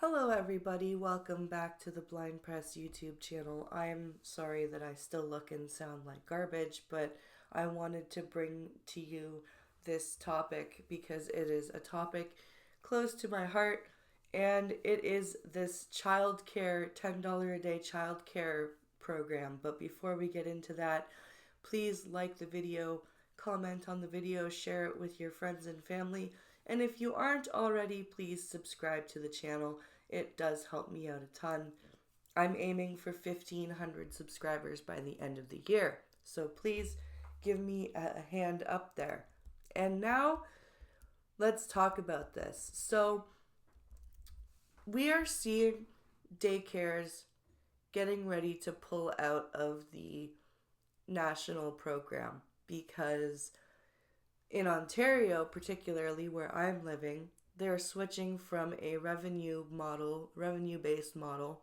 Hello, everybody. Welcome back to the Blind Press YouTube channel. I'm sorry that I still look and sound like garbage, but I wanted to bring to you this topic because it is a topic close to my heart, and it is this childcare $10 a day childcare program. But before we get into that, please like the video, comment on the video, share it with your friends and family. And if you aren't already, please subscribe to the channel. It does help me out a ton. I'm aiming for 1,500 subscribers by the end of the year. So please give me a hand up there. And now let's talk about this. So we are seeing daycares getting ready to pull out of the national program because in Ontario, particularly where I'm living, they're switching from a revenue based model,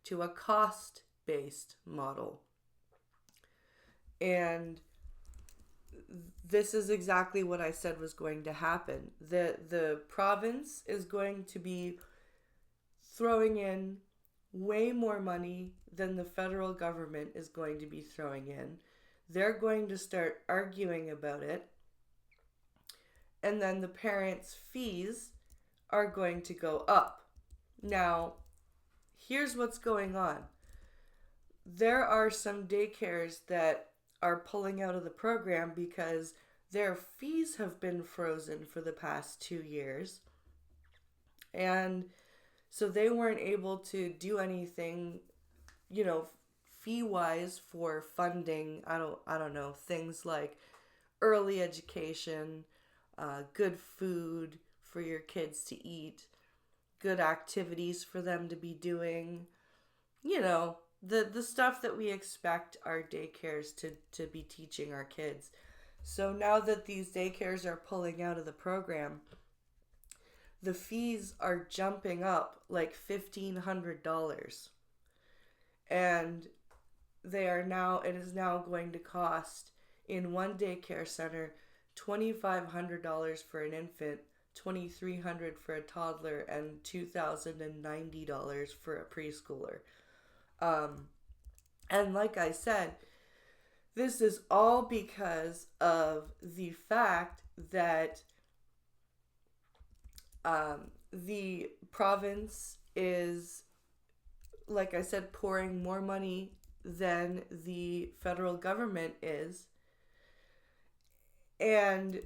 to a cost based model. And this is exactly what I said was going to happen. The province is going to be throwing in way more money than the federal government is going to be throwing in. They're going to start arguing about it, and then the parents' fees are going to go up. Now, here's what's going on. There are some daycares that are pulling out of the program because their fees have been frozen for the past 2 years. And so they weren't able to do anything, fee wise for funding. I don't know, things like early education, good food for your kids to eat, good activities for them to be doing, the stuff that we expect our daycares to be teaching our kids. So now that these daycares are pulling out of the program, the fees are jumping up like $1,500. And it is now going to cost in one daycare center $2,500 for an infant, $2,300 for a toddler, and $2,090 for a preschooler. And like I said, this is all because of the fact that the province is, like I said, pouring more money than the federal government is. And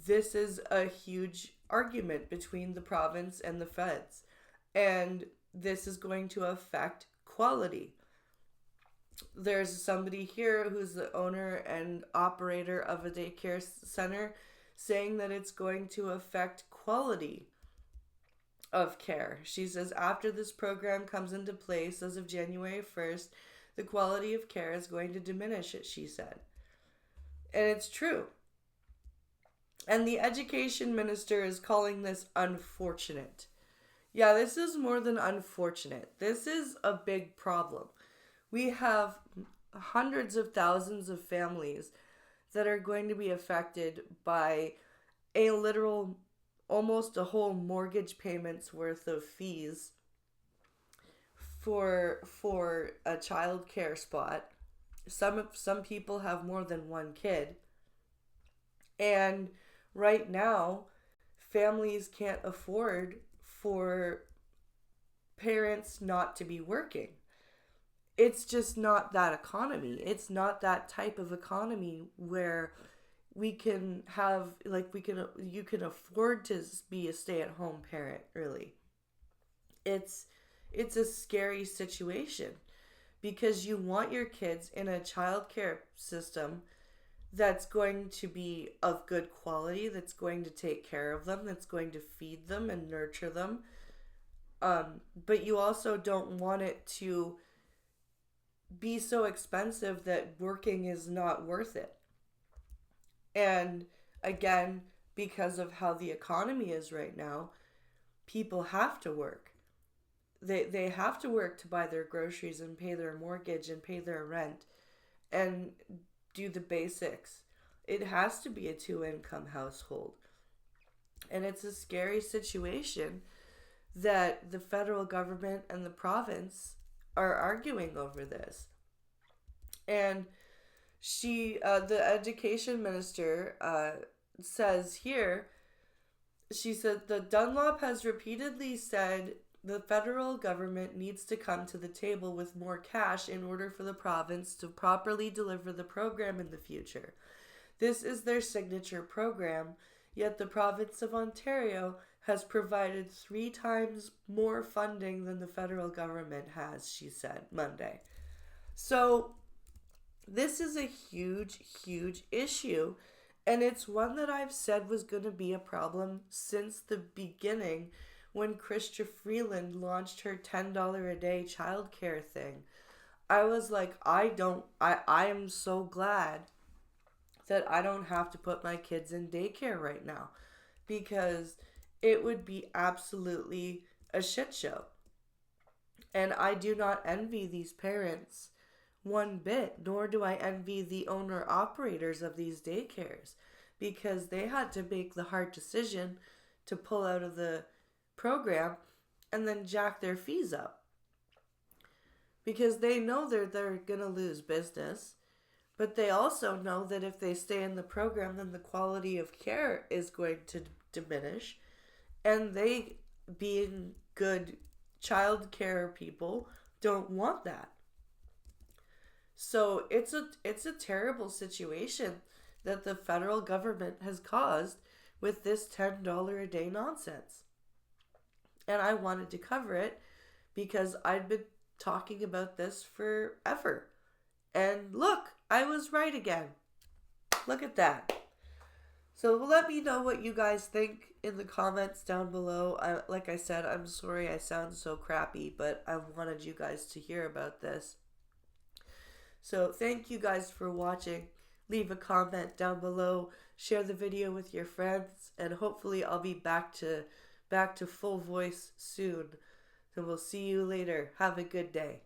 this is a huge argument between the province and the feds. And this is going to affect quality. There's somebody here who's the owner and operator of a daycare center saying that it's going to affect quality of care. She says after this program comes into place as of January 1st, the quality of care is going to diminish, she said. And it's true. And the education minister is calling this unfortunate. Yeah, this is more than unfortunate. This is a big problem. We have hundreds of thousands of families that are going to be affected by a literal, almost a whole mortgage payment's worth of fees for a child care spot. Some people have more than one kid. And right now, families can't afford for parents not to be working. It's just not that economy. It's not that type of economy where we can have, you can afford to be a stay-at-home parent, really. It's a scary situation because you want your kids in a childcare system that's going to be of good quality, that's going to take care of them, that's going to feed them and nurture them. But you also don't want it to be so expensive that working is not worth it. And again, because of how the economy is right now, people have to work. They have to work to buy their groceries and pay their mortgage and pay their rent and do the basics. It has to be a two-income household. And it's a scary situation that the federal government and the province are arguing over this. And the education minister, says here, she said the Dunlop has repeatedly said the federal government needs to come to the table with more cash in order for the province to properly deliver the program in the future. This is their signature program, yet the province of Ontario has provided 3 times more funding than the federal government has, she said Monday. So this is a huge, huge issue, and it's one that I've said was going to be a problem since the beginning when Chrystia Freeland launched her $10 a day childcare thing. I was like, I am so glad that I don't have to put my kids in daycare right now, because it would be absolutely a shit show. And I do not envy these parents one bit, nor do I envy the owner operators of these daycares, because they had to make the hard decision to pull out of the program and then jack their fees up, because they know they're gonna lose business, but they also know that if they stay in the program, then the quality of care is going to diminish, and they, being good child care people, don't want that. So it's a terrible situation that the federal government has caused with this $10 a day nonsense. And I wanted to cover it because I'd been talking about this forever. And look, I was right again. Look at that. So let me know what you guys think in the comments down below. Like I said, I'm sorry I sound so crappy, but I wanted you guys to hear about this. So thank you guys for watching. Leave a comment down below. Share the video with your friends. And hopefully I'll be back to full voice soon. So we'll see you later. Have a good day.